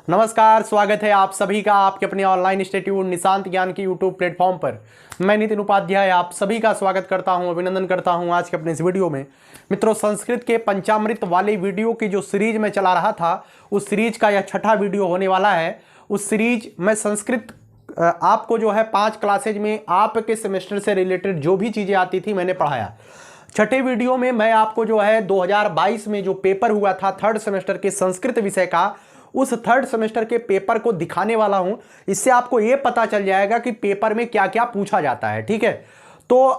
नमस्कार, स्वागत है आप सभी का आपके अपने ऑनलाइन इंस्टीट्यूट निशांत ज्ञान की यूट्यूब प्लेटफॉर्म पर। मैं नितिन उपाध्याय आप सभी का स्वागत करता हूं, अभिनंदन करता हूं आज के अपने इस वीडियो में। मित्रों, संस्कृत के पंचामृत वाली वीडियो की जो सीरीज में चला रहा था, उस सीरीज का यह छठा वीडियो होने वाला है। उस सीरीज में संस्कृत आपको जो है 5 क्लासेज में आपके सेमेस्टर से रिलेटेड जो भी चीज़ें आती थी मैंने पढ़ाया। छठे वीडियो में मैं आपको जो है 2022 में जो पेपर हुआ था थर्ड सेमेस्टर के संस्कृत विषय का, उस थर्ड सेमेस्टर के पेपर को दिखाने वाला हूं। इससे आपको यह पता चल जाएगा कि पेपर में क्या क्या पूछा जाता है। ठीक है, तो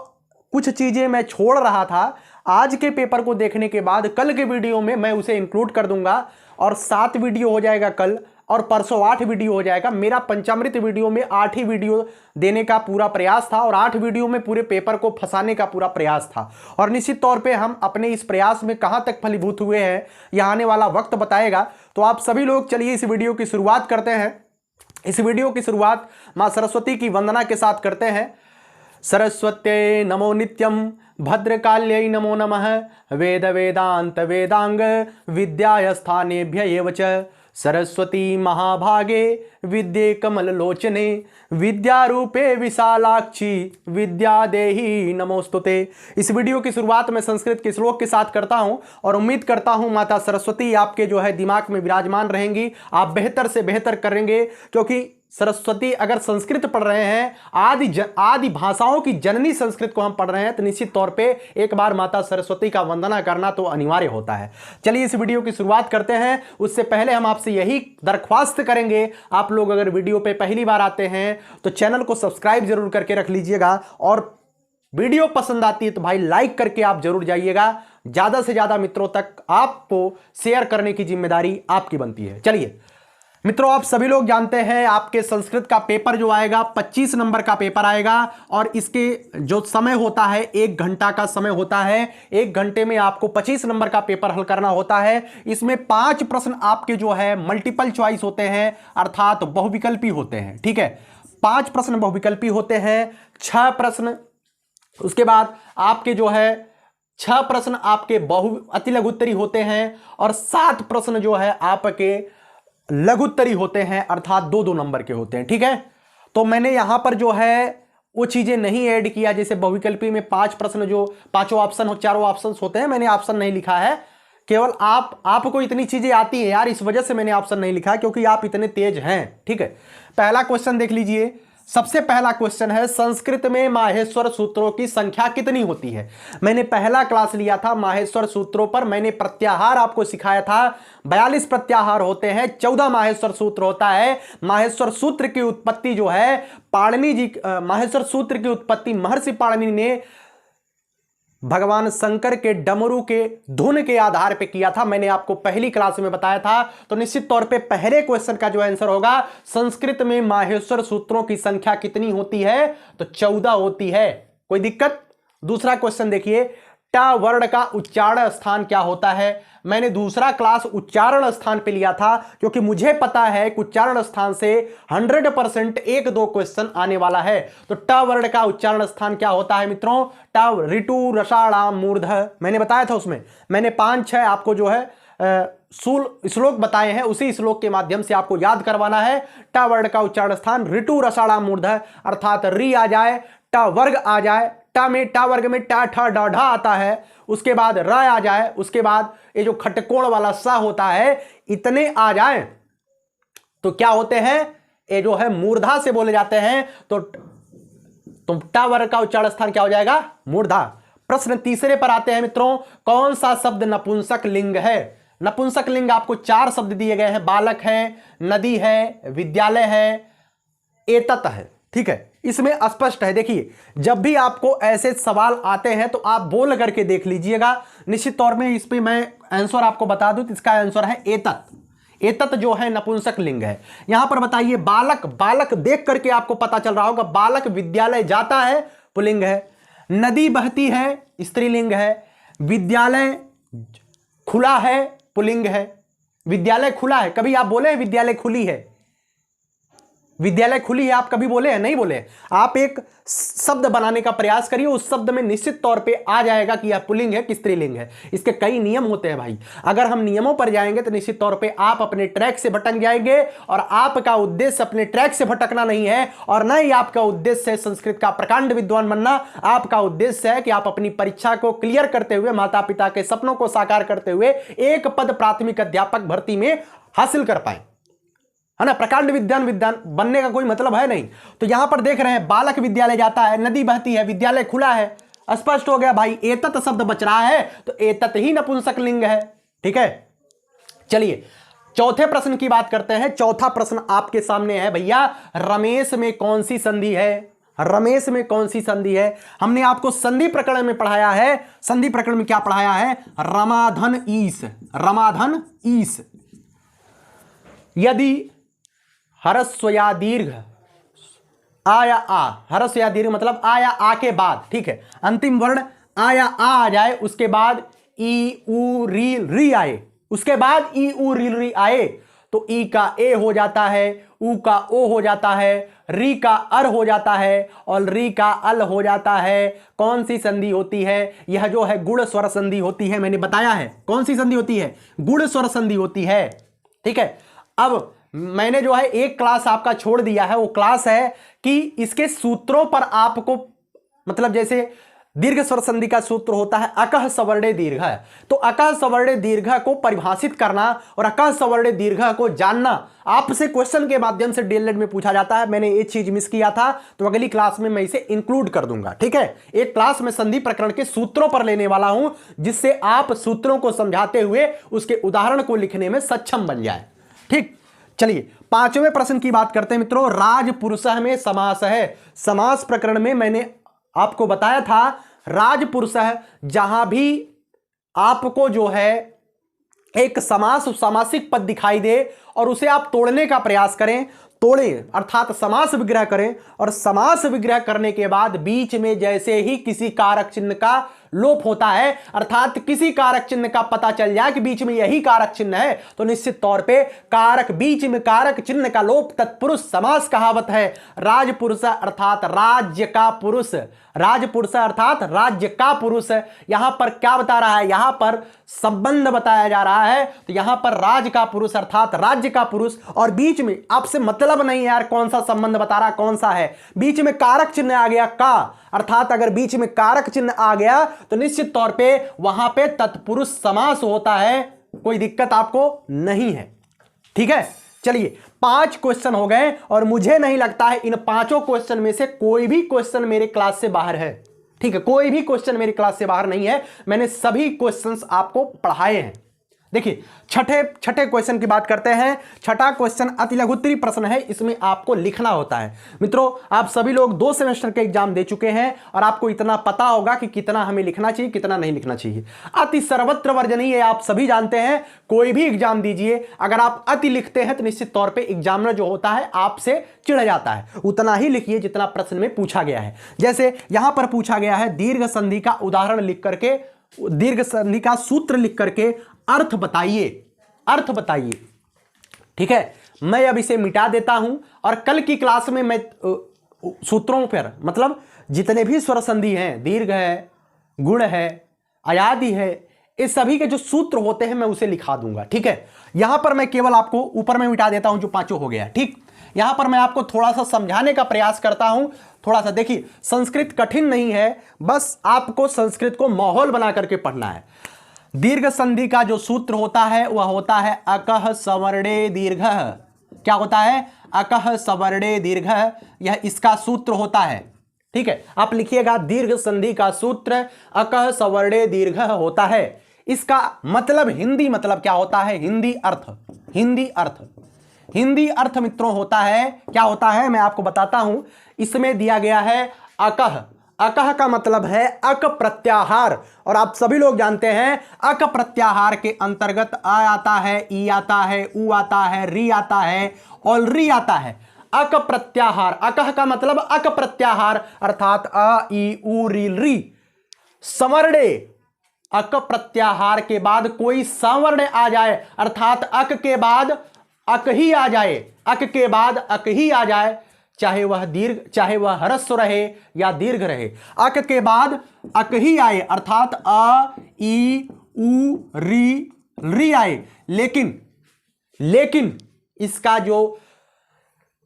कुछ चीजें मैं छोड़ रहा था, आज के पेपर को देखने के बाद कल के वीडियो में मैं उसे इंक्लूड कर दूंगा और 7 वीडियो हो जाएगा कल, और परसों 8 वीडियो हो जाएगा। मेरा पंचामृत वीडियो में 8 ही वीडियो देने का पूरा प्रयास था और 8 वीडियो में पूरे पेपर को फंसाने का पूरा प्रयास था। और निश्चित तौर पे हम अपने इस प्रयास में कहां तक फलीभूत हुए हैं यह आने वाला वक्त बताएगा। तो आप सभी लोग चलिए इस वीडियो की शुरुआत करते हैं। इस वीडियो की शुरुआत मां सरस्वती की वंदना के साथ करते हैं। सरस्वत्यै नमो नित्यं भद्रकाल्यै नमो नमः वेद वेदांत वेदांग विद्यास्थानेभ्य एव च सरस्वती महाभागे विद्ये कमल लोचने विद्यारूपे विशालाक्षी विद्या देही नमोस्तुते। इस वीडियो की शुरुआत मैं संस्कृत के श्लोक के साथ करता हूं और उम्मीद करता हूं माता सरस्वती आपके जो है दिमाग में विराजमान रहेंगी, आप बेहतर से बेहतर करेंगे। क्योंकि सरस्वती अगर संस्कृत पढ़ रहे हैं, आदि भाषाओं की जननी संस्कृत को हम पढ़ रहे हैं, तो निश्चित तौर पे एक बार माता सरस्वती का वंदना करना तो अनिवार्य होता है। चलिए इस वीडियो की शुरुआत करते हैं। उससे पहले हम आपसे यही दरख्वास्त करेंगे, आप लोग अगर वीडियो पे पहली बार आते हैं तो चैनल को सब्सक्राइब जरूर करके रख लीजिएगा, और वीडियो पसंद आती है तो भाई लाइक करके आप जरूर जाइएगा। ज्यादा से ज्यादा मित्रों तक आपको शेयर करने की जिम्मेदारी आपकी बनती है। चलिए मित्रों, आप सभी लोग जानते हैं आपके संस्कृत का पेपर जो आएगा 25 नंबर का पेपर आएगा, और इसके जो समय होता है 1 घंटा का समय होता है। 1 घंटे में आपको 25 नंबर का पेपर हल करना होता है। इसमें 5 प्रश्न आपके जो है मल्टीपल चॉइस होते हैं, अर्थात बहुविकल्पी होते हैं। ठीक है, 5 प्रश्न बहुविकल्पी होते हैं, 6 प्रश्न उसके बाद आपके जो है 6 प्रश्न आपके अति लघुत्तरी होते हैं, और 7 प्रश्न जो है आपके लघुत्तरी होते हैं, अर्थात 2-2 नंबर के होते हैं। ठीक है, तो मैंने यहां पर जो है वो चीजें नहीं ऐड किया, जैसे बहुविकल्पी में 5 प्रश्न जो 5 ऑप्शन हो, 4 ऑप्शन होते हैं, मैंने ऑप्शन नहीं लिखा है। केवल आपको इतनी चीजें आती है यार, इस वजह से मैंने ऑप्शन नहीं लिखा, क्योंकि आप इतने तेज हैं। ठीक है, पहला क्वेश्चन देख लीजिए। सबसे पहला क्वेश्चन है, संस्कृत में माहेश्वर सूत्रों की संख्या कितनी होती है। मैंने पहला क्लास लिया था माहेश्वर सूत्रों पर, मैंने प्रत्याहार आपको सिखाया था। 42 प्रत्याहार होते हैं, 14 माहेश्वर सूत्र होता है। माहेश्वर सूत्र की उत्पत्ति जो है पाणिनि जी, माहेश्वर सूत्र की उत्पत्ति महर्षि पाणिनि ने भगवान शंकर के डमरू के धुन के आधार पे किया था, मैंने आपको पहली क्लास में बताया था। तो निश्चित तौर पे पहले क्वेश्चन का जो आंसर होगा, संस्कृत में माहेश्वर सूत्रों की संख्या कितनी होती है, तो 14 होती है। कोई दिक्कत? दूसरा क्वेश्चन देखिए, ट वर्ण का उच्चारण स्थान क्या होता है। मैंने दूसरा क्लास उच्चारण स्थान पे लिया था, क्योंकि मुझे पता है कि उच्चारण स्थान से 100% 1-2 क्वेश्चन आने वाला है। तो ट वर्ण का उच्चारण स्थान क्या होता है मित्रों? ट ऋटु रसाणाम मूर्ध, मैंने बताया था, उसमें मैंने 5-6 आपको जो है श्लोक बताए हैं, उसी श्लोक के माध्यम से आपको याद करवाना है। ट वर्ण का उच्चारण स्थान ऋटु रसाणाम मूर्ध, अर्थात री आ जाए, ट वर्ग आ जाए, ट वर्ग में टा ठ ड ढ आता है, उसके बाद र आ जाए, उसके बाद ये जो खटकोण वाला स होता है, इतने आ जाए तो क्या होते हैं, ये जो है मूर्धा से बोले जाते हैं। तो ट वर्ग का उच्चारण स्थान क्या हो जाएगा? मूर्धा। प्रश्न तीसरे पर आते हैं मित्रों, कौन सा शब्द नपुंसक लिंग है। नपुंसक लिंग आपको 4 शब्द दिए गए हैं, बालक है, नदी है, विद्यालय है, एतत है। ठीक है, इसमें स्पष्ट है। देखिए, जब भी आपको ऐसे सवाल आते हैं तो आप बोल करके देख लीजिएगा। निश्चित तौर में इस पे मैं आंसर आपको बता दूं, इसका आंसर है एतत। एतत जो है नपुंसक लिंग है। यहां पर बताइए, बालक, बालक देख करके आपको पता चल रहा होगा, बालक विद्यालय जाता है, पुल्लिंग है। नदी बहती है, स्त्रीलिंग है। विद्यालय खुला है, पुल्लिंग है। विद्यालय खुला है, कभी आप बोले विद्यालय खुली है? विद्यालय खुली है आप कभी बोले हैं? नहीं बोले। आप एक शब्द बनाने का प्रयास करिए, उस शब्द में निश्चित तौर पे आ जाएगा कि यह पुल्लिंग है कि स्त्रीलिंग है। इसके कई नियम होते हैं भाई, अगर हम नियमों पर जाएंगे तो निश्चित तौर पे आप अपने ट्रैक से भटक जाएंगे, और आपका उद्देश्य अपने ट्रैक से भटकना नहीं है, और न ही आपका उद्देश्य है संस्कृत का प्रकांड विद्वान बनना। आपका उद्देश्य है कि आप अपनी परीक्षा को क्लियर करते हुए, माता पिता के सपनों को साकार करते हुए एक पद प्राथमिक अध्यापक भर्ती में हासिल कर पाए, है ना। प्रकांड विद्वान बनने का कोई मतलब है नहीं। तो यहां पर देख रहे हैं बालक विद्यालय जाता है, नदी बहती है, विद्यालय खुला है, स्पष्ट हो गया भाई। एतत शब्द बच रहा है तो एतत ही नपुंसक लिंग है, ठीक है। चलिए चौथे प्रश्न की बात करते हैं। चौथा प्रश्न आपके सामने है भैया, रमेश में कौन सी संधि है? रमेश में कौन सी संधि है? हमने आपको संधि प्रकरण में पढ़ाया है। संधि प्रकरण में क्या पढ़ाया है? रमाधन ईस, रमाधन ईस। यदि हरस्व या दीर्घ आ या आ, हरस्व या दीर्घ मतलब आ या आ के बाद, ठीक है, अंतिम वर्ण आ या आ जाए, उसके बाद ई उ री री आए, उसके बाद ई उ री री आए तो ई का ए हो जाता है, उ का ओ हो जाता है, री का अर हो जाता है और री का अल हो जाता है। कौन सी संधि होती है? यह जो है गुण स्वर संधि होती है। मैंने बताया है कौन सी संधि होती है, गुण स्वर संधि होती है, ठीक है। अब मैंने जो है एक क्लास आपका छोड़ दिया है, वो क्लास है कि इसके सूत्रों पर आपको, मतलब जैसे दीर्घ स्वर संधि का सूत्र होता है अकह सवर्णे दीर्घ, तो अकह सवर्णे दीर्घ को परिभाषित करना और अकह सवर्णे दीर्घ को जानना आपसे क्वेश्चन के माध्यम से डीएलएड में पूछा जाता है। मैंने एक चीज मिस किया था, तो अगली क्लास में मैं इसे इंक्लूड कर दूंगा, ठीक है। एक क्लास में संधि प्रकरण के सूत्रों पर लेने वाला हूं, जिससे आप सूत्रों को समझाते हुए उसके उदाहरण को लिखने में सक्षम बन जाए, ठीक। चलिए पांचवें प्रश्न की बात करते हैं मित्रों। राजपुरुषः में समास है। समास प्रकरण में मैंने आपको बताया था, राजपुरुषः जहां भी आपको जो है एक समास सामासिक पद दिखाई दे और उसे आप तोड़ने का प्रयास करें, तोड़ें अर्थात समास विग्रह करें, और समास विग्रह करने के बाद बीच में जैसे ही किसी कारक चिन्ह का लोप होता है, अर्थात किसी कारक चिन्ह का पता चल जाए कि बीच में यही कारक चिन्ह है, तो निश्चित तौर पे कारक, बीच में कारक चिन्ह का लोप तत्पुरुष समास कहावत है। राजपुरुष अर्थात राज्य का पुरुष, राजपुरुष अर्थात राज्य का पुरुष। यहां पर क्या बता रहा है? यहां पर संबंध बताया जा रहा है, तो यहां पर राज का पुरुष अर्थात राज्य का पुरुष, और बीच में आपसे मतलब नहीं यार कौन सा संबंध बता रहा, कौन सा है, बीच में कारक चिन्ह आ गया का, अर्थात अगर बीच में कारक चिन्ह आ गया तो निश्चित तौर पे वहां पे तत्पुरुष समास होता है, कोई दिक्कत आपको नहीं है, ठीक है। चलिए 5 क्वेश्चन हो गए, और मुझे नहीं लगता है इन 5 क्वेश्चन में से कोई भी क्वेश्चन मेरे क्लास से बाहर है, ठीक है। कोई भी क्वेश्चन मेरी क्लास से बाहर नहीं है, मैंने सभी क्वेश्चंस आपको पढ़ाए हैं। देखिए छठे क्वेश्चन की बात करते हैं। छठा क्वेश्चन अति लघुत्तरी प्रश्न है, इसमें आपको लिखना होता है। मित्रों आप सभी लोग 2 सेमेस्टर के एग्जाम दे चुके हैं और आपको इतना पता होगा कि कितना हमें लिखना चाहिए, कितना नहीं लिखना चाहिए। अति सर्वत्र वर्जनीय आप सभी जानते हैं, कोई भी एग्जाम दीजिए अगर आप अति लिखते हैं तो निश्चित तौर पर एग्जामिनर जो होता है आपसे चिढ़ जाता है। उतना ही लिखिए जितना प्रश्न में पूछा गया है। जैसे यहां पर पूछा गया है दीर्घ संधि का उदाहरण लिख करके, दीर्घ संधि का सूत्र लिख करके अर्थ बताइए, अर्थ बताइए, ठीक है। मैं अब इसे मिटा देता हूं और कल की क्लास में मैं सूत्रों पर, मतलब जितने भी स्वर संधि हैं, दीर्घ है, गुण है, अयादि है, इस सभी के जो सूत्र होते हैं मैं उसे लिखा दूंगा, ठीक है। यहां पर मैं केवल आपको ऊपर में मिटा देता हूं जो 5 हो गया, ठीक। यहां पर मैं आपको थोड़ा सा समझाने का प्रयास करता हूं, थोड़ा सा। देखिए संस्कृत कठिन नहीं है, बस आपको संस्कृत को माहौल बना करके पढ़ना है। दीर्घ संधि का जो सूत्र होता है वह होता है अकह सवर्णे दीर्घ। क्या होता है? अकह सवर्णे दीर्घ, यह इसका सूत्र होता है, ठीक है। आप लिखिएगा दीर्घ संधि का सूत्र अकह सवर्णे दीर्घ होता है। इसका मतलब हिंदी मतलब क्या होता है? हिंदी अर्थ, हिंदी अर्थ, हिंदी अर्थ मित्रों होता है, क्या होता है मैं आपको बताता हूं। इसमें दिया गया है अकह, अकह का मतलब है अक प्रत्याहार, और आप सभी लोग जानते हैं अक प्रत्याहार के अंतर्गत आ आता है, ई आता है, उ आता है, री आता है और री आता है। अक प्रत्याहार, अकह का मतलब अक प्रत्याहार अर्थात अ ई उ री री। सवर्णे, अक प्रत्याहार के बाद कोई सवर्ण आ जाए, अर्थात अक के बाद अक ही आ जाए, अक के बाद अक ही आ जाए, चाहे वह दीर्घ, चाहे वह ह्रस्व रहे या दीर्घ रहे, अक के बाद अक ही आए, अर्थात अ ई उ री आए। लेकिन इसका जो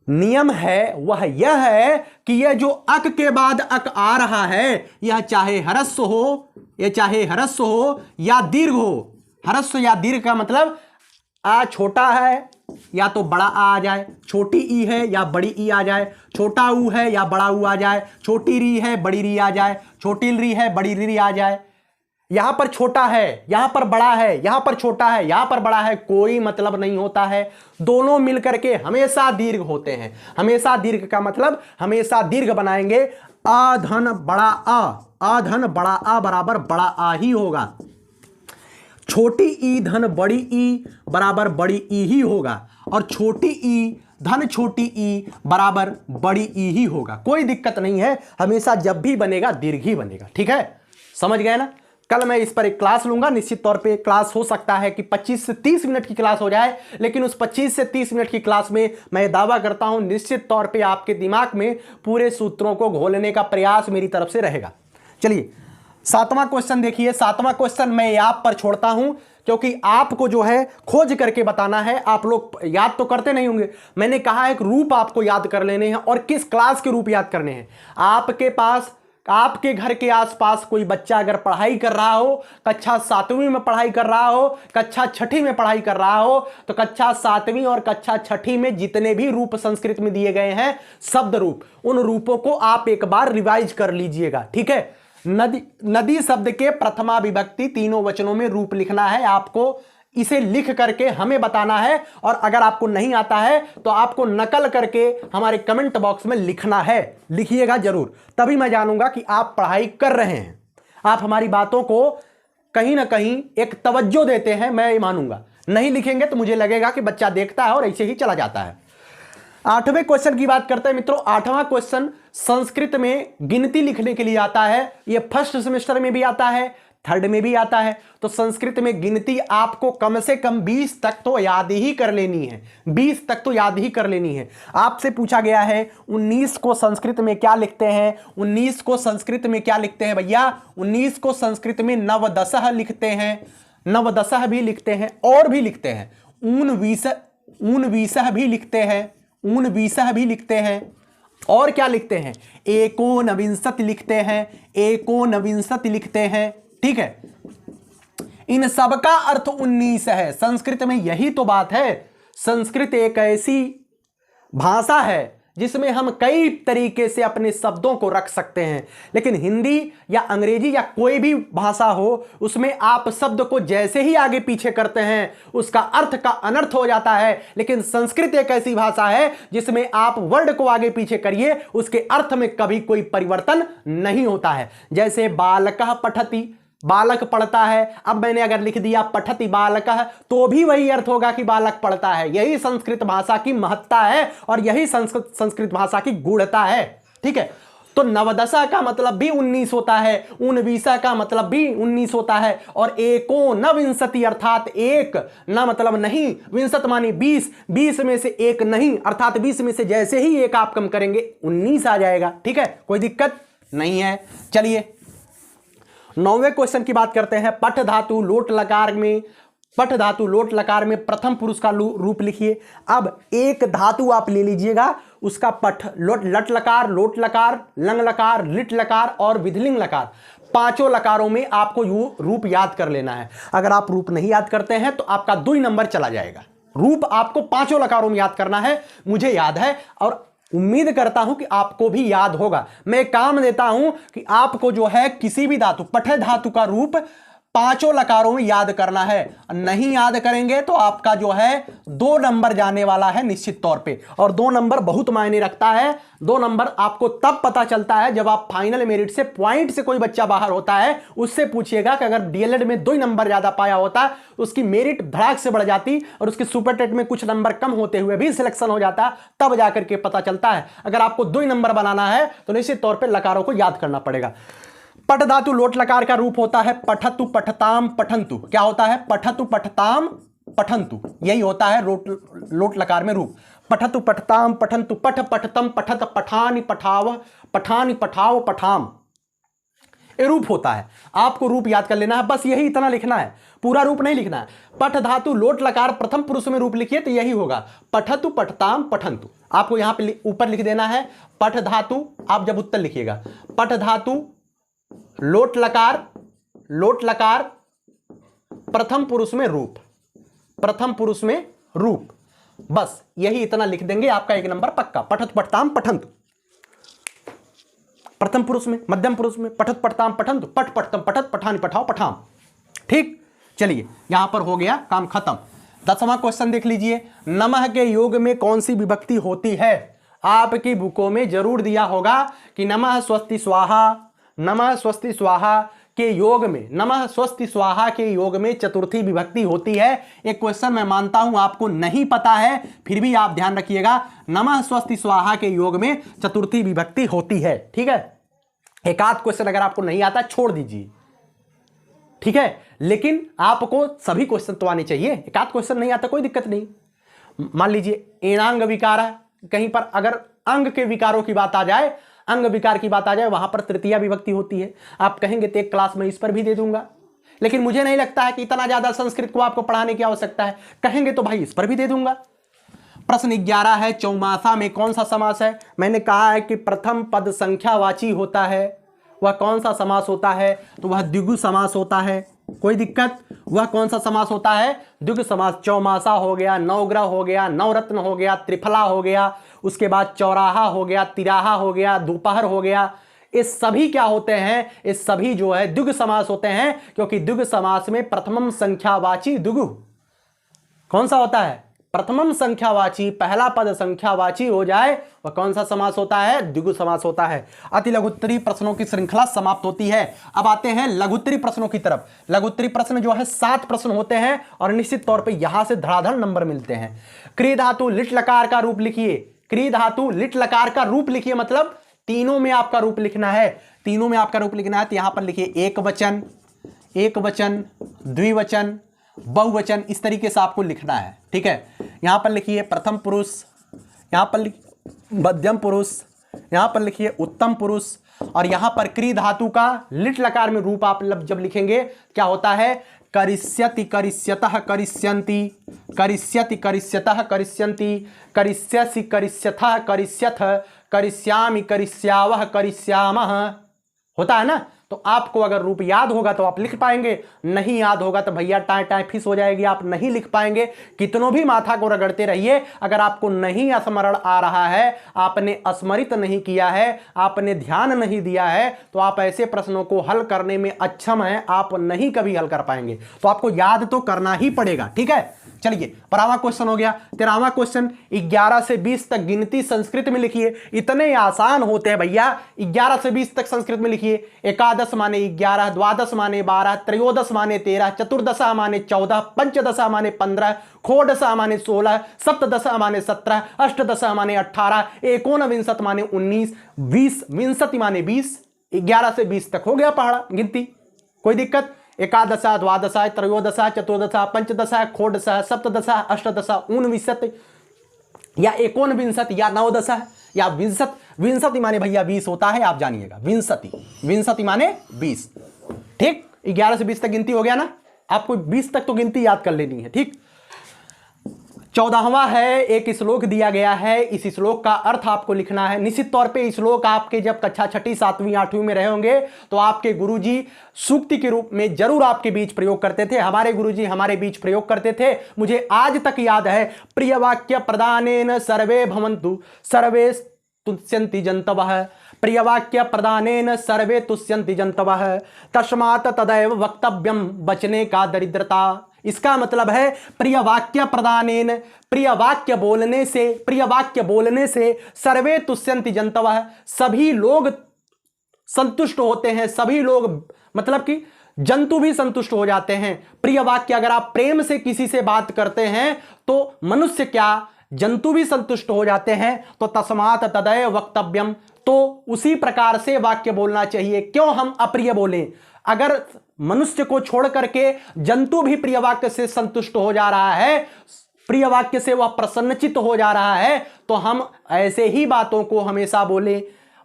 नियम है वह यह है कि यह जो अक के बाद अक आ रहा है, यह चाहे ह्रस्व हो या दीर्घ हो। ह्रस्व या दीर्घ का मतलब आ छोटा है या तो बड़ा आ जाए, छोटी ई है या बड़ी ई आ जाए, छोटा ऊ है या बड़ा ऊ आ जाए, छोटी री है बड़ी री आ जाए, छोटी री है बड़ी री आ जाए। यहां पर छोटा है, यहां पर बड़ा है, यहां पर छोटा है, यहां पर बड़ा है, कोई मतलब नहीं होता है। दोनों मिलकर के हमेशा दीर्घ होते हैं। हमेशा दीर्घ का मतलब हमेशा दीर्घ बनाएंगे। आ धन बड़ा आ धन बड़ा आ बराबर बड़ा आ ही होगा। छोटी ई धन बड़ी ई बराबर बड़ी ई ही होगा, और छोटी ई धन छोटी ई बराबर बड़ी ई ही होगा। कोई दिक्कत नहीं है, हमेशा जब भी बनेगा दीर्घ ही बनेगा। ठीक है, समझ गए ना। कल मैं इस पर एक क्लास लूंगा। निश्चित तौर पे क्लास हो सकता है कि 25 से 30 मिनट की क्लास हो जाए, लेकिन उस 25 से 30 मिनट की क्लास में मैं दावा करता हूं निश्चित तौर पे आपके दिमाग में पूरे सूत्रों को घोलने का प्रयास मेरी तरफ से रहेगा। चलिए 7वां क्वेश्चन देखिए। 7वां क्वेश्चन मैं आप पर छोड़ता हूं, क्योंकि आपको जो है खोज करके बताना है। आप लोग याद तो करते नहीं होंगे, मैंने कहा एक रूप आपको याद कर लेने हैं, और किस क्लास के रूप याद करने हैं। आपके पास, आपके घर के आसपास कोई बच्चा अगर पढ़ाई कर रहा हो, कक्षा 7वीं में पढ़ाई कर रहा हो, कक्षा 6ठी में पढ़ाई कर रहा हो, तो कक्षा 7वीं और कक्षा 6ठी में जितने भी रूप संस्कृत में दिए गए हैं, शब्द रूप, उन रूपों को आप एक बार रिवाइज कर लीजिएगा। ठीक है, नदी शब्द के प्रथमा विभक्ति तीनों वचनों में रूप लिखना है आपको। इसे लिख करके हमें बताना है, और अगर आपको नहीं आता है तो आपको नकल करके हमारे कमेंट बॉक्स में लिखना है। लिखिएगा जरूर, तभी मैं जानूंगा कि आप पढ़ाई कर रहे हैं, आप हमारी बातों को कहीं ना कहीं एक तवज्जो देते हैं, मैं ये मानूंगा। नहीं लिखेंगे तो मुझे लगेगा कि बच्चा देखता है और ऐसे ही चला जाता है। 8वें क्वेश्चन की बात करते हैं मित्रों। 8वां क्वेश्चन संस्कृत में गिनती लिखने के लिए आता है। यह फर्स्ट सेमेस्टर में भी आता है, थर्ड में भी आता है। तो संस्कृत में गिनती आपको कम से कम 20 तक तो याद ही कर लेनी है। 20 तक तो याद ही कर लेनी है। आपसे पूछा गया है 19 को संस्कृत में क्या लिखते हैं। 19 को संस्कृत में क्या लिखते हैं भैया? 19 को संस्कृत में नवदशः लिखते हैं, नवदशः भी लिखते हैं, और भी लिखते हैं। ऊनविशः भी लिखते हैं, ऊनविशः भी लिखते हैं, और क्या लिखते हैं? एकोनविंशति लिखते हैं, एकोनविंशति लिखते हैं। ठीक है, इन सब का अर्थ 19 है। संस्कृत में यही तो बात है। संस्कृत एक ऐसी भाषा है जिसमें हम कई तरीके से अपने शब्दों को रख सकते हैं, लेकिन हिंदी या अंग्रेजी या कोई भी भाषा हो, उसमें आप शब्द को जैसे ही आगे पीछे करते हैं उसका अर्थ का अनर्थ हो जाता है। लेकिन संस्कृत एक ऐसी भाषा है जिसमें आप वर्ड को आगे पीछे करिए, उसके अर्थ में कभी कोई परिवर्तन नहीं होता है। जैसे बालकः पठति, बालक पढ़ता है। अब मैंने अगर लिख दिया पठति बालकः, तो भी वही अर्थ होगा कि बालक पढ़ता है। यही संस्कृत भाषा की महत्ता है, और यही संस्कृत भाषा की गूढ़ता है। ठीक है, तो नवदशा का मतलब भी 19 होता है, ऊनविशः का मतलब भी 19 होता है, और एकोनविंशति अर्थात एक ना मतलब नहीं, विंशत मानी 20, 20 में से एक नहीं, अर्थात 20 में से जैसे ही एक आप कम करेंगे 19 आ जाएगा। ठीक है, कोई दिक्कत नहीं है। चलिए 9वें क्वेश्चन की बात करते हैं। पठ धातु लोट लकार में, पठ धातु लोट लकार में प्रथम पुरुष का रूप लिखिए। अब एक धातु आप ले लीजिएगा, उसका पठ लोट, लट लकार, लोट लकार, लंग लकार, लिट लकार और विधिलिंग लकार, पांचों लकारों में आपको रूप याद कर लेना है। अगर आप रूप नहीं याद करते हैं तो आपका 2 नंबर चला जाएगा। रूप आपको पांचों लकारों में याद करना है, मुझे याद है और उम्मीद करता हूं कि आपको भी याद होगा। मैं काम देता हूं कि आपको जो है किसी भी धातु, पठ धातु का रूप पांचों लकारों में याद करना है। नहीं याद करेंगे तो आपका जो है 2 नंबर जाने वाला है निश्चित तौर पे, और 2 नंबर बहुत मायने रखता है। 2 नंबर आपको तब पता चलता है जब आप फाइनल मेरिट से, पॉइंट से कोई बच्चा बाहर होता है, उससे पूछिएगा कि अगर डीएलएड में 2 नंबर ज्यादा पाया होता, उसकी मेरिट धड़ाक से बढ़ जाती और उसके सुपर टेट में कुछ नंबर कम होते हुए भी सिलेक्शन हो जाता, तब जाकर के पता चलता है। अगर आपको 2 नंबर बनाना है तो निश्चित तौर पर लकारों को याद करना पड़ेगा। पठ धातु लोट लकार का रूप होता है पठतु पठताम पठंतु। क्या होता है? पठतु पठताम पठन्तु, यही होता है लोट लकार में रूप। पठतु पठताम पठन्तु, पठ पठतम पठत, पठानि पठाव पठानि पठाव पठाम, ये रूप होता है। आपको रूप याद कर लेना है, बस यही इतना लिखना है, पूरा रूप नहीं लिखना है। पठ धातु लोट लकार प्रथम पुरुष में रूप लिखिए तो यही होगा पठतु पठताम पठन्तु। आपको यहां पे ऊपर लिख देना है पठ धातु, आप जब उत्तर लिखिएगा पठ धातु लोट लकार प्रथम पुरुष में रूप, प्रथम पुरुष में रूप, बस यही इतना लिख देंगे, आपका 1 नंबर पक्का। पठत पठताम पठन्तु, प्रथम पुरुष में, मध्यम पुरुष में, पठत पठताम पठन्तु, पठ पठतम पठत, पठानि पठाओ पठाम। ठीक, चलिए यहां पर हो गया काम खत्म। 10वां क्वेश्चन देख लीजिए, नमः के योग में कौन सी विभक्ति होती है? आपकी बुकों में जरूर दिया होगा कि नमः स्वस्ति स्वाहा, नमः स्वस्ति स्वाहा के योग में, नमः स्वस्ति स्वाहा के योग में चतुर्थी विभक्ति होती है। एक क्वेश्चन मैं मानता हूं आपको नहीं पता है, फिर भी आप ध्यान रखिएगा, नमः स्वस्ति स्वाहा के योग में चतुर्थी विभक्ति होती है। ठीक है, एक आध क्वेश्चन अगर आपको नहीं आता छोड़ दीजिए, ठीक है, लेकिन आपको सभी क्वेश्चन तो आने चाहिए। एक आध क्वेश्चन नहीं आता कोई दिक्कत नहीं। मान लीजिए एणांग विकार है, कहीं पर अगर अंग के विकारों की बात आ जाए, अंग विकार की बात आ जाए, वहां पर तृतीया विभक्ति होती है। आप कहेंगे तो एक क्लास में इस पर भी दे दूंगा, लेकिन मुझे नहीं लगता है कि इतना ज्यादा संस्कृत को आपको पढ़ाने की आवश्यकता है। कहेंगे तो भाई इस पर भी दे दूंगा। प्रश्न 11 है, चौमासा में कौन सा समास है? मैंने कहा है कि प्रथम पद संख्यावाची होता है, वह कौन सा समास होता है? तो वह द्विगु समास होता है। कोई दिक्कत? वह कौन सा समास होता है? द्विगु समास। चौमासा हो गया, नवग्रह हो गया, नवरत्न हो गया, त्रिफला हो गया, उसके बाद चौराहा हो गया, तिराहा हो गया, दोपहर हो गया, ये सभी क्या होते हैं? ये सभी जो है द्विगु समास होते हैं, क्योंकि द्विगु समास में प्रथमम संख्यावाची द्विगु कौन सा होता है? प्रथमम संख्यावाची, पहला पद संख्यावाची हो जाए वह कौन सा समास होता है? द्विगु समास होता है। अति लघुत्तरी प्रश्नों की श्रृंखला समाप्त होती है। अब आते हैं लघुत्तरी प्रश्नों की तरफ। लघुत्तरी प्रश्न जो है 7 प्रश्न होते हैं और निश्चित तौर पे यहां से धड़ाधड़ नंबर मिलते हैं। क्री धातु लिट लकार का रूप लिखिए, क्री धातु लिट लकार का रूप लिखिए, मतलब तीनों में आपका रूप लिखना है। तीनों में आपका रूप लिखना है तो यहां पर लिखिए एक वचन, द्विवचन, बहुवचन, इस तरीके से आपको लिखना है। ठीक है, यहां पर लिखिए प्रथम पुरुष, यहां पर मध्यम पुरुष, यहां पर लिखिए उत्तम पुरुष, और यहां पर क्री धातु का लिट लकार में रूप आप जब लिखेंगे क्या होता है? करिष्यति करिष्यतः करिष्यन्ति, करिष्यति करिष्यतः करिष्यन्ति, करिष्यसि करिष्यथः करिष्यथ, करिष्यामि करिष्यावः करिष्यामः, होता है ना। तो आपको अगर रूप याद होगा तो आप लिख पाएंगे, नहीं याद होगा तो भैया टाइ टाइ फिस हो जाएगी, आप नहीं लिख पाएंगे। कितनों भी माथा को रगड़ते रहिए, अगर आपको नहीं स्मरण आ रहा है, आपने स्मरित नहीं किया है, आपने ध्यान नहीं दिया है, तो आप ऐसे प्रश्नों को हल करने में अक्षम हैं, आप नहीं कभी हल कर पाएंगे। तो आपको याद तो करना ही पड़ेगा। ठीक है, चलिए 12वां क्वेश्चन हो गया। 13वां क्वेश्चन, 11 से 20 तक गिनती संस्कृत में लिखिए। इतने आसान होते हैं भैया, 11 से 20 तक संस्कृत में लिखिए। एकादश माने 11, द्वादश माने 12, त्रयोदश माने 13, चतुर्दशा माने 14, पंचदशा माने 15, षोडशा माने 16, सप्तदशा माने 17, अष्टदशा माने 18, एकोनविंशति माने 19, 20 विंशति माने 20। 11 से 20 तक हो गया पढ़ा गिनती, कोई दिक्कत? एकादशा, द्वादशा, त्रयोदशा, चतुर्दशा, पंचदशा, षोडशा, सप्तदशा, अष्टदशा, ऊनविंशति या एकोनविंशति या नवदशा या विंशति। विंशति माने भैया 20 होता है, आप जानिएगा। विंशति माने 20। ठीक, 11 से 20 तक गिनती हो गया ना। आपको 20 तक तो गिनती याद कर लेनी है। ठीक, 14वां है, एक श्लोक दिया गया है, इस श्लोक का अर्थ आपको लिखना है। निश्चित तौर पे श्लोक आपके जब कक्षा 6ठी, 7वीं, 8वीं में रहे होंगे तो आपके गुरुजी सूक्ति के रूप में जरूर आपके बीच प्रयोग करते थे। हमारे गुरुजी हमारे बीच प्रयोग करते थे, मुझे आज तक याद है। प्रिय वाक्य प्रदानेन सर्वे भवन्तु सर्वे तुष्यन्ति जन्तवः, प्रिय वाक्य प्रदानेन सर्वे तुष्यन्ति जन्तवः, तस्मात् तदैव वक्तव्यम बचने का दरिद्रता। इसका मतलब है प्रिय वाक्य प्रदानेन, प्रिय वाक्य बोलने से, प्रिय वाक्य बोलने से सर्वे तुष्यन्ति जन्तवः, सभी लोग संतुष्ट होते हैं। सभी लोग मतलब कि जंतु भी संतुष्ट हो जाते हैं। प्रिय वाक्य, अगर आप प्रेम से किसी से बात करते हैं तो मनुष्य क्या, जंतु भी संतुष्ट हो जाते हैं। तो तस्मात् तदैव वक्तव्यम, तो उसी प्रकार से वाक्य बोलना चाहिए। क्यों हम अप्रिय बोलें? अगर मनुष्य को छोड़ करके जंतु भी प्रिय वाक्य से संतुष्ट हो जा रहा है, प्रिय वाक्य से वह प्रसन्नचित हो जा रहा है, तो हम ऐसे ही बातों को हमेशा बोले।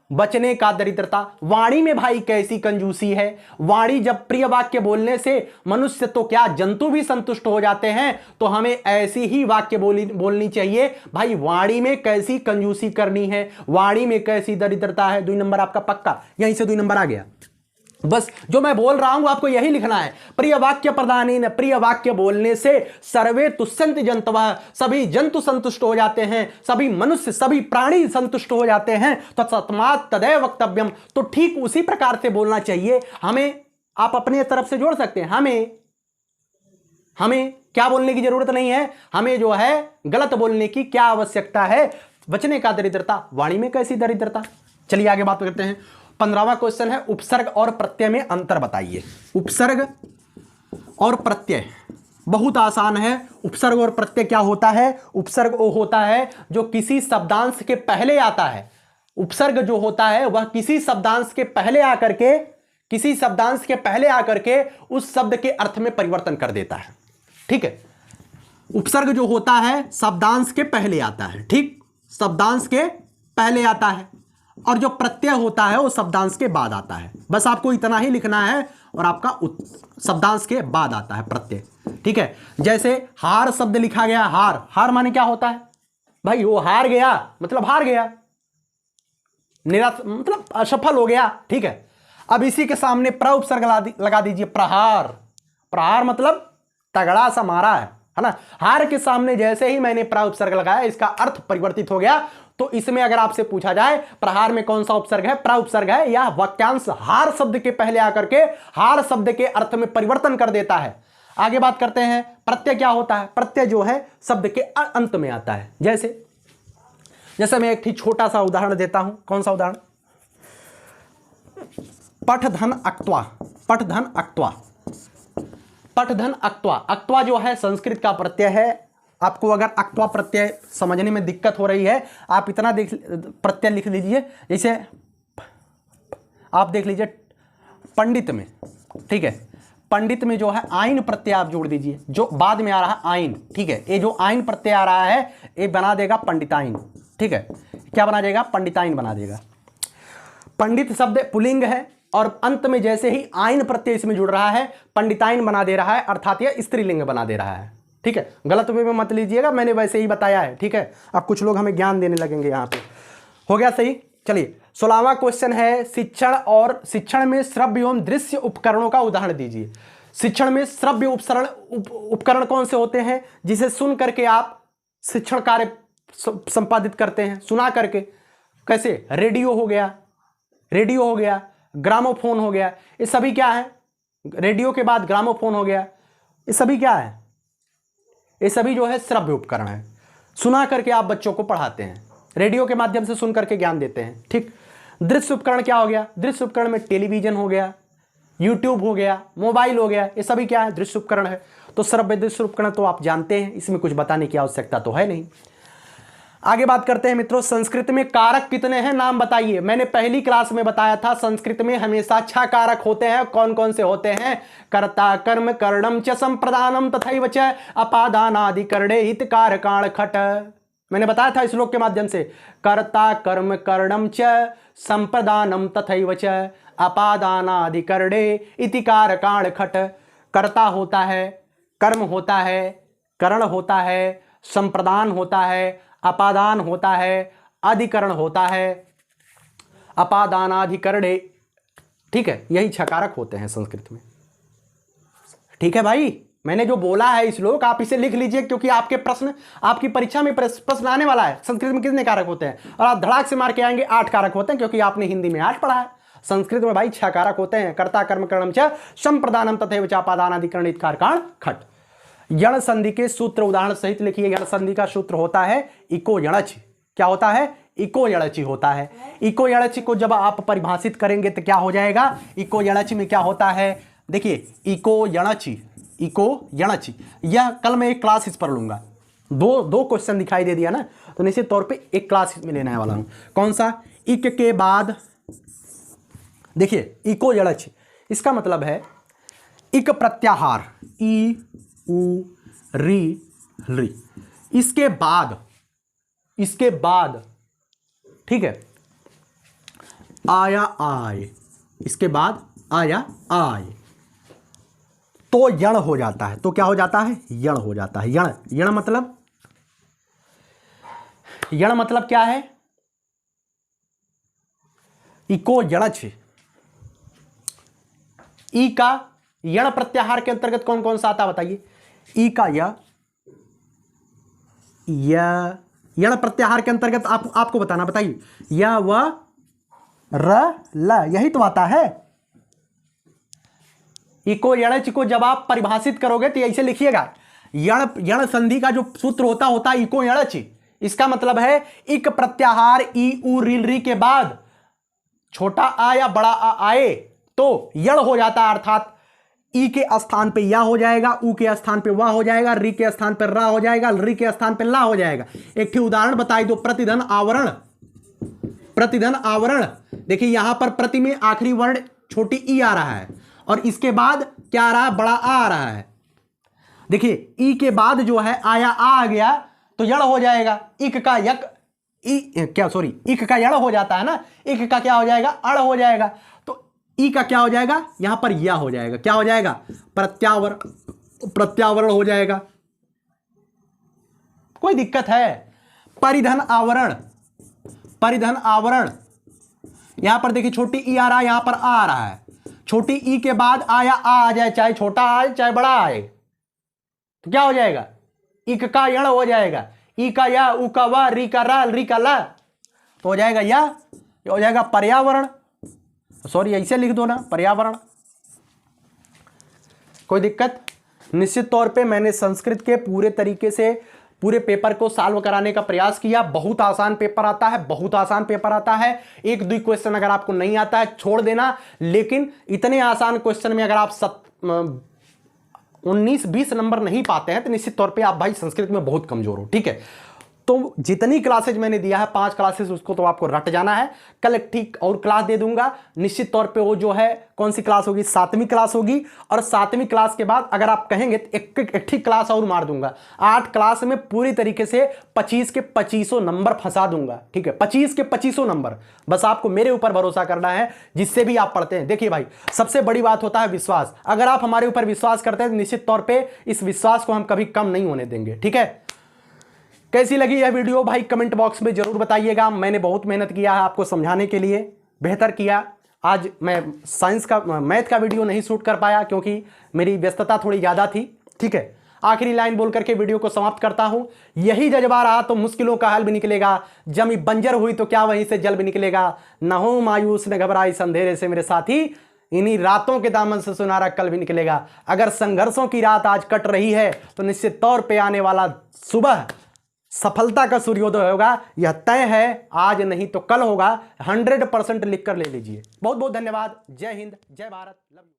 बचने का दरिद्रता, वाणी में भाई कैसी कंजूसी है। वाणी जब प्रिय वाक्य बोलने से मनुष्य तो क्या जंतु भी संतुष्ट हो जाते हैं, तो हमें ऐसी ही वाक्य बोलनी चाहिए। भाई वाणी में कैसी कंजूसी करनी है, वाणी में कैसी दरिद्रता है। 2 नंबर आपका पक्का, यहीं से 2 नंबर आ गया। बस जो मैं बोल रहा हूं आपको यही लिखना है। प्रिय वाक्य प्रदानेन, प्रिय वाक्य बोलने से सर्वे तुष्यन्ति जन्तवः, सभी जंतु संतुष्ट हो जाते हैं, सभी मनुष्य सभी प्राणी संतुष्ट हो जाते हैं। तो तस्मात् तदेव वक्तव्यम, तो ठीक उसी प्रकार से बोलना चाहिए। हमें आप अपने तरफ से जोड़ सकते हैं। हमें क्या बोलने की जरूरत नहीं है, हमें जो है गलत बोलने की क्या आवश्यकता है। बचने का दरिद्रता, वाणी में कैसी दरिद्रता। चलिए आगे बात करते हैं। 15वां क्वेश्चन है, उपसर्ग और प्रत्यय में अंतर बताइए। उपसर्ग और प्रत्यय बहुत आसान है। उपसर्ग और प्रत्यय क्या होता है? उपसर्ग वो होता है जो किसी शब्दांश के पहले आता है। उपसर्ग जो होता है वह किसी शब्दांश के पहले आकर के उस शब्द के अर्थ में परिवर्तन कर देता है। ठीक है, उपसर्ग जो होता है शब्दांश के पहले आता है। ठीक, शब्दांश के पहले आता है, और जो प्रत्यय होता है वो शब्दांश के बाद आता है। बस आपको इतना ही लिखना है, और आपका शब्दांश के बाद आता है प्रत्यय। ठीक है, जैसे हार शब्द लिखा गया, हार माने क्या होता है भाई? वो हार गया मतलब हार गया, निराश मतलब असफल हो गया। ठीक है, अब इसी के सामने प्र उपसर्ग लगा दीजिए, प्रहार मतलब तगड़ा सा मारा है ना। हार के सामने जैसे ही मैंने प्र उपसर्ग लगाया, इसका अर्थ परिवर्तित हो गया। तो इसमें अगर आपसे पूछा जाए प्रहार में कौन सा उपसर्ग है, प्र उपसर्ग है, या वाक्यांश हार शब्द के पहले आकर के हार शब्द के अर्थ में परिवर्तन कर देता है। आगे बात करते हैं, प्रत्यय क्या होता है? प्रत्यय जो है शब्द के अंत में आता है। जैसे मैं एक छोटा सा उदाहरण देता हूं। कौन सा उदाहरण? पठधन अक्त्वा, पठधन अक्त्वा, पठधन अक्त्वा। अक्त्वा जो है संस्कृत का प्रत्यय है। आपको अगर अक्त्वा प्रत्यय समझने में दिक्कत हो रही है, आप इतना प्रत्यय लिख लीजिए। जैसे आप देख लीजिए पंडित में, ठीक है, पंडित में जो है आइन प्रत्यय आप जोड़ दीजिए, जो बाद में आ रहा है आइन। ठीक है, ये जो आइन प्रत्यय आ रहा है ये बना देगा पंडिताइन। ठीक है, क्या बना देगा? पंडिताइन बना देगा। पंडित शब्द पुल्लिंग है, और अंत में जैसे ही आइन प्रत्यय इसमें जुड़ रहा है पंडिताइन बना दे रहा है, अर्थात यह स्त्रीलिंग बना दे रहा है। ठीक है, गलत वे में मत लीजिएगा, मैंने वैसे ही बताया है। ठीक है, अब कुछ लोग हमें ज्ञान देने लगेंगे यहाँ पे। हो गया सही। चलिए 16वां क्वेश्चन है, शिक्षण में श्रव्य एवं दृश्य उपकरणों का उदाहरण दीजिए। शिक्षण में श्रव्य उपकरण कौन से होते हैं? जिसे सुन करके आप शिक्षण कार्य संपादित करते हैं, सुना करके। कैसे? रेडियो हो गया, ग्रामोफोन हो गया। ये सभी क्या है? रेडियो के बाद ग्रामोफोन हो गया। ये सभी क्या है? ये सभी जो है श्रव्य उपकरण है। सुना करके आप बच्चों को पढ़ाते हैं, रेडियो के माध्यम से सुन करके ज्ञान देते हैं। ठीक। दृश्य उपकरण क्या हो गया? दृश्य उपकरण में टेलीविजन हो गया, यूट्यूब हो गया, मोबाइल हो गया, ये सभी क्या है? दृश्य उपकरण है। तो श्रव्य दृश्य उपकरण तो आप जानते हैं, इसमें कुछ बताने की आवश्यकता तो है नहीं। आगे बात करते हैं मित्रों, संस्कृत में कारक कितने हैं? नाम बताइए। मैंने पहली क्लास में बताया था संस्कृत में हमेशा 6 कारक होते हैं। कौन कौन से होते हैं? कर्ता, कर्म, करणम च, संप्रदानम तथैव च, अपादानादि करणे हित कारकाण खट। मैंने बताया था श्लोक के माध्यम से, कर्ता, कर्म, करणम च, संप्रदानम तथैव च, अपादानादि करणे इति कारकाण खट। कर्ता होता है, कर्म होता है, करण होता है, संप्रदान होता है, अपादान होता है, अधिकरण होता है, अपादानाधिकरणे। ठीक है, यही 6 कारक होते हैं संस्कृत में। ठीक है भाई, मैंने जो बोला है श्लोक आप इसे लिख लीजिए, क्योंकि आपके प्रश्न, आपकी परीक्षा में प्रश्न आने वाला है। संस्कृत में कितने कारक होते हैं? और आप धड़ाक से मार के आएंगे 8 कारक होते हैं, क्योंकि आपने हिंदी में 8 पढ़ा है। संस्कृत में भाई 6 कारक होते हैं, कर्ता, कर्म, करणम च, संप्रदानम तथैव च, अपादानाधिकरण इति कारकाण खट। यण संधि के सूत्र उदाहरण सहित लिखिए। यण संधि का सूत्र होता है इको यणच। क्या होता है? इको यणचि होता है। इको यणचि को जब आप परिभाषित करेंगे तो क्या हो जाएगा? इको यणचि में क्या होता है? देखिए, इको यणचि, इको यणचि, यह कल मैं एक क्लास इस पर लूंगा। दो क्वेश्चन दिखाई दे दिया ना, तो निश्चित तौर पे एक क्लास में लेने वाला हूं। कौन सा? इक के बाद देखिए इको यणचि, इसका मतलब है इक प्रत्याहार ई उ री, इसके बाद ठीक है आया आय, इसके बाद आया आय तो यण हो जाता है। तो क्या हो जाता है? यण हो जाता है। यण मतलब क्या है? इको यणच। ई का यण प्रत्याहार के अंतर्गत कौन कौन सा आता बताइए? ई का यण प्रत्याहार के अंतर्गत आपको बताना, बताइए। य व र ल, यही तो आता है। इको यणच को जब आप परिभाषित करोगे तो ऐसे लिखिएगा, यण संधि का जो सूत्र होता है इको यणच। इसका मतलब है इक प्रत्याहार ई उ री के बाद छोटा आ या बड़ा आ आए तो यण हो जाता है, अर्थात ई के स्थान पे या हो जाएगा, उ के स्थान पे वा हो जाएगा, री के स्थान पे रा हो जाएगा, री के स्थान पे ला हो जाएगा। एक ठे उदाहरण बताई दो, प्रतिधन आवरण। देखिए यहां पर प्रति में आखिरी वर्ण छोटी ई आ रहा है और इसके बाद क्या आ रहा है? बड़ा आ रहा है। देखिए ई के बाद जो है आया आ गया तो यण हो जाएगा। इक का यण हो जाता है ना, इक का क्या हो जाएगा? अड़ हो जाएगा। तो ई का क्या हो जाएगा? यहां पर या हो जाएगा। क्या हो जाएगा? प्रत्यावरण हो जाएगा। कोई दिक्कत है? परिधन आवरण, यहां पर देखिए छोटी ई आ रहा है, यहां पर आ रहा है। छोटी ई के बाद आया आ जाए, चाहे छोटा आए चाहे बड़ा आए, तो क्या हो जाएगा? इक का यण हो जाएगा। ई का या, उ का वा, री का रा, री का ला, तो हो जाएगा या, ये हो जाएगा पर्यावरण। सॉरी ऐसे लिख दो ना, पर्यावरण। कोई दिक्कत? निश्चित तौर पे मैंने संस्कृत के पूरे तरीके से पूरे पेपर को सॉल्व कराने का प्रयास किया। बहुत आसान पेपर आता है। एक दो क्वेश्चन अगर आपको नहीं आता है छोड़ देना, लेकिन इतने आसान क्वेश्चन में अगर आप 19-20 नंबर नहीं पाते हैं तो निश्चित तौर पे आप भाई संस्कृत में बहुत कमजोर हो। ठीक है, तो जितनी क्लासेज मैंने दिया है 5 क्लासेस, उसको तो आपको रट जाना है। कल एक ठीक और क्लास दे दूंगा निश्चित तौर पे। वो जो है कौन सी क्लास होगी? 7वीं क्लास होगी। और 7वीं क्लास के बाद अगर आप कहेंगे तो एक ठीक क्लास और मार दूंगा। 8 क्लास में पूरी तरीके से 25 के 25 नंबर फंसा दूंगा। ठीक है, 25 के 25 नंबर। बस आपको मेरे ऊपर भरोसा करना है, जिससे भी आप पढ़ते हैं। देखिए भाई, सबसे बड़ी बात होता है विश्वास। अगर आप हमारे ऊपर विश्वास करते हैं तो निश्चित तौर पर इस विश्वास को हम कभी कम नहीं होने देंगे। ठीक है, कैसी लगी यह वीडियो भाई कमेंट बॉक्स में जरूर बताइएगा। मैंने बहुत मेहनत किया है आपको समझाने के लिए, बेहतर किया। आज मैं मैथ का वीडियो नहीं शूट कर पाया क्योंकि मेरी व्यस्तता थोड़ी ज़्यादा थी। ठीक है, आखिरी लाइन बोल करके वीडियो को समाप्त करता हूं। यही जज्बा रहा तो मुश्किलों का हल भी निकलेगा। जमी बंजर हुई तो क्या वहीं से जल भी निकलेगा। न हो मायूस न घबराई अंधेरे से मेरे साथी, इन्हीं रातों के दामन से सुनहरा कल भी निकलेगा। अगर संघर्षों की रात आज कट रही है तो निश्चित तौर पे आने वाला सुबह सफलता का सूर्योदय होगा। यह तय है, आज नहीं तो कल होगा। 100% लिख कर ले लीजिए। बहुत बहुत धन्यवाद। जय हिंद, जय भारत, लव यू।